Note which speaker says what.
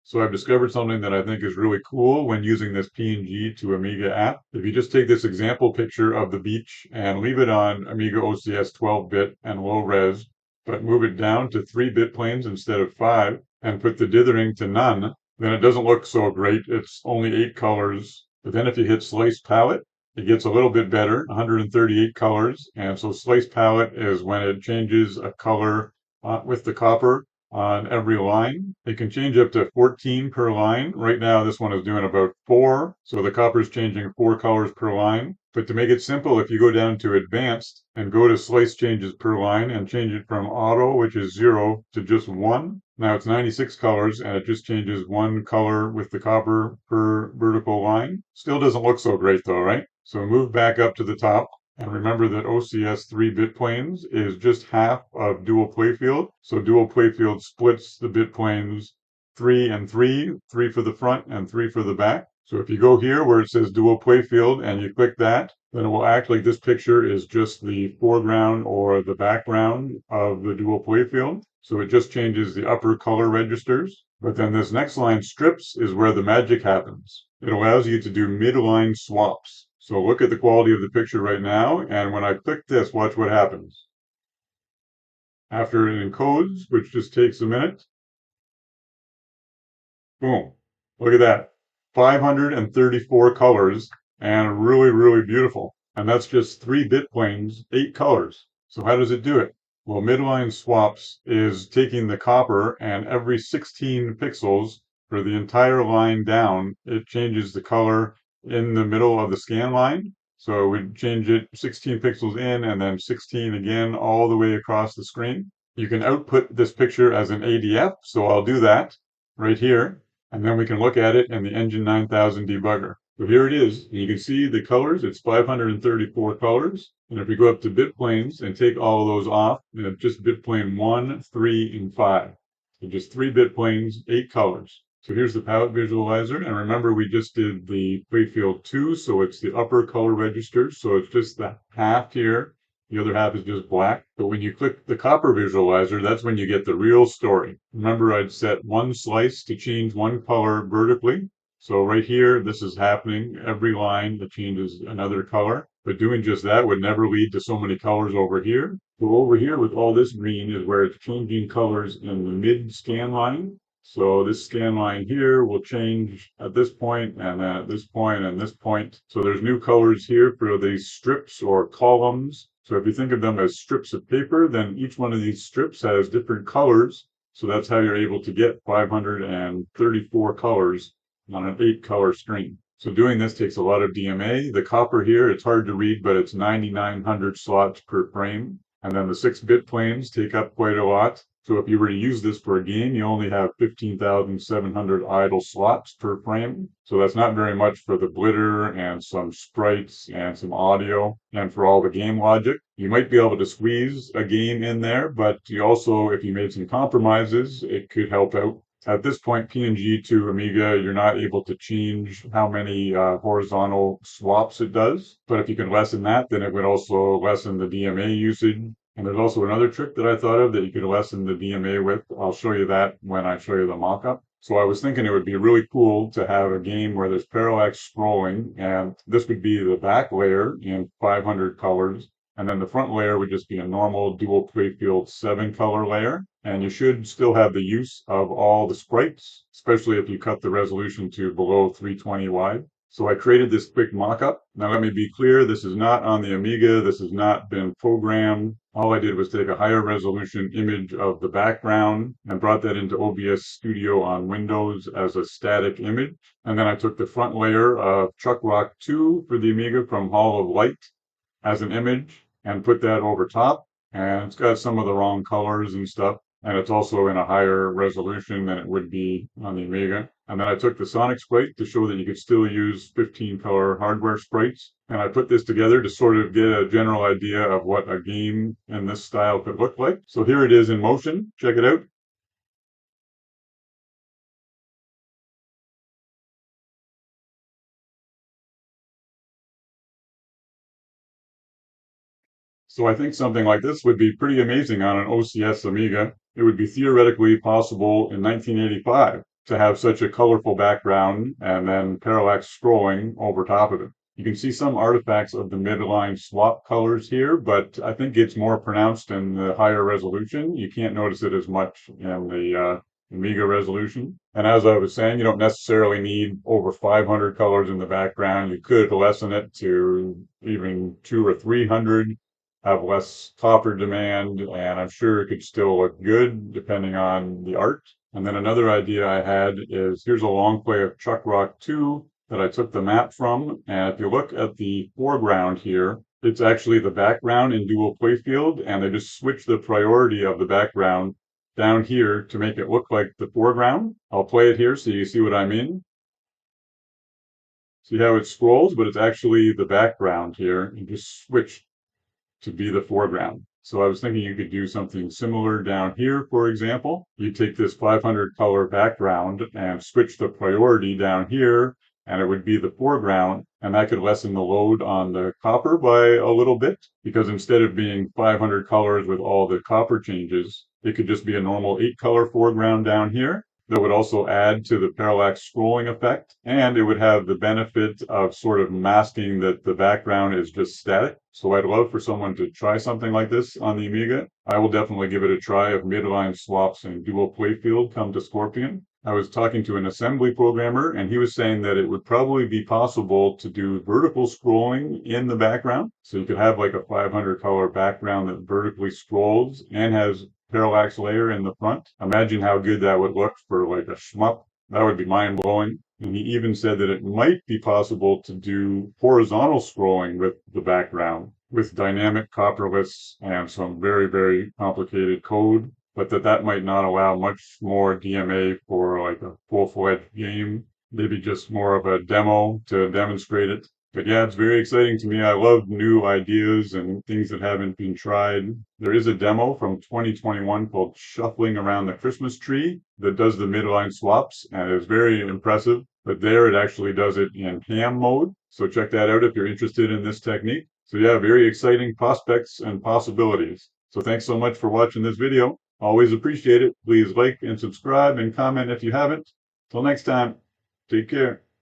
Speaker 1: So I've discovered something that I think is really cool when using this PNG to Amiga app. If you just take this example picture of the beach and leave it on Amiga OCS 12-bit and low res, but move it down to 3-bit planes instead of 5, and put the dithering to none, then it doesn't look so great. It's only 8 colors. But then if you hit Slice Palette, it gets a little bit better, 138 colors. And so Slice Palette is when it changes a color with the copper on every line. It can change up to 14 per line. Right now, this one is doing about 4. So the copper is changing 4 colors per line. But to make it simple, if you go down to advanced and go to slice changes per line and change it from auto, which is 0, to just 1, now it's 96 colors and it just changes 1 color with the copper per vertical line. Still doesn't look so great though, right? So move back up to the top. And remember that OCS 3-bit planes is just half of dual playfield. So dual playfield splits the bit planes 3 and 3, 3 for the front and 3 for the back. So if you go here where it says dual playfield and you click that, then it will act like this picture is just the foreground or the background of the dual playfield. So it just changes the upper color registers. But then this next line, strips, is where the magic happens. It allows you to do midline swaps. So look at the quality of the picture right now, and when I click this, watch what happens. After it encodes, which just takes a minute, boom, look at that. 534 colors, and really, really beautiful. And that's just 3-bit planes, 8 colors. So how does it do it? Well, midline swaps is taking the copper, and every 16 pixels for the entire line down, it changes the color in the middle of the scan line. So it would change it 16 pixels in and then 16 again all the way across the screen. You can output this picture as an ADF, so I'll do that right here, and then we can look at it in the Engine 9000 debugger. So here it is. And you can see the colors. It's 534 colors. And if we go up to bit planes and take all of those off, then it's just bit plane 1, 3, and 5. So just 3 bit planes, 8 colors. So here's the palette visualizer. And remember, we just did the playfield 2, so it's the upper color registers. So it's just the half here. The other half is just black. But when you click the copper visualizer, that's when you get the real story. Remember, I'd set 1 slice to change 1 color vertically. So right here, this is happening. Every line that changes another color. But doing just that would never lead to so many colors over here. So over here with all this green is where it's changing colors in the mid scan line. So this scan line here will change at this point and at this point and this point. So there's new colors here for these strips or columns. So if you think of them as strips of paper, then each one of these strips has different colors. So that's how you're able to get 534 colors on an 8-color screen. So doing this takes a lot of DMA. The copper here, it's hard to read, but it's 9,900 slots per frame. And then the 6-bit planes take up quite a lot. So if you were to use this for a game, you only have 15,700 idle slots per frame. So that's not very much for the blitter and some sprites and some audio and for all the game logic. You might be able to squeeze a game in there, but you also, if you made some compromises, it could help out. At this point, PNG to Amiga, you're not able to change how many horizontal swaps it does. But if you can lessen that, then it would also lessen the DMA usage. And there's also another trick that I thought of that you could lessen the DMA with. I'll show you that when I show you the mockup. So I was thinking it would be really cool to have a game where there's parallax scrolling, and this would be the back layer in 500 colors. And then the front layer would just be a normal dual playfield 7-color layer. And you should still have the use of all the sprites, especially if you cut the resolution to below 320 wide. So I created this quick mockup. Now let me be clear, this is not on the Amiga, this has not been programmed. All I did was take a higher resolution image of the background and brought that into OBS Studio on Windows as a static image. And then I took the front layer of Chuck Rock 2 for the Amiga from Hall of Light as an image and put that over top. And it's got some of the wrong colors and stuff. And it's also in a higher resolution than it would be on the Amiga. And then I took the Sonic sprite to show that you could still use 15-color hardware sprites. And I put this together to sort of get a general idea of what a game in this style could look like. So here it is in motion. Check it out. So I think something like this would be pretty amazing on an OCS Amiga. It would be theoretically possible in 1985. to have such a colorful background and then parallax scrolling over top of it. You can see some artifacts of the midline swap colors here, but I think it's more pronounced in the higher resolution. You can't notice it as much in the Amiga resolution. And as I was saying, you don't necessarily need over 500 colors in the background. You could lessen it to even 200 or 300, have less copper demand, and I'm sure it could still look good depending on the art. And then another idea I had is here's a long play of Chuck Rock 2 that I took the map from. And if you look at the foreground here, it's actually the background in dual playfield, and they just switch the priority of the background down here to make it look like the foreground. I'll play it here so you see what I mean. See how it scrolls, but it's actually the background here, and just switch to be the foreground. So I was thinking you could do something similar down here, for example. You take this 500 color background and switch the priority down here, and it would be the foreground, and that could lessen the load on the copper by a little bit, because instead of being 500 colors with all the copper changes, it could just be a normal 8-color foreground down here. That would also add to the parallax scrolling effect, and it would have the benefit of sort of masking that the background is just static. So I'd love for someone to try something like this on the Amiga. I will definitely give it a try if midline swaps and dual playfield come to Scorpion. I was talking to an assembly programmer, and he was saying that it would probably be possible to do vertical scrolling in the background. So you could have like a 500 color background that vertically scrolls and has parallax layer in the front. Imagine how good that would look for like a shmup. That would be mind blowing. And he even said that it might be possible to do horizontal scrolling with the background with dynamic copperless and some very, very complicated code, but that might not allow much more DMA for like a full-fledged game. Maybe just more of a demo to demonstrate it. But yeah, it's very exciting to me. I love new ideas and things that haven't been tried. There is a demo from 2021 called Shuffling Around the Christmas Tree that does the midline swaps, and it's very impressive. But there it actually does it in ham mode. So check that out if you're interested in this technique. So yeah, very exciting prospects and possibilities. So thanks so much for watching this video. Always appreciate it. Please like and subscribe and comment if you haven't. Till next time, take care.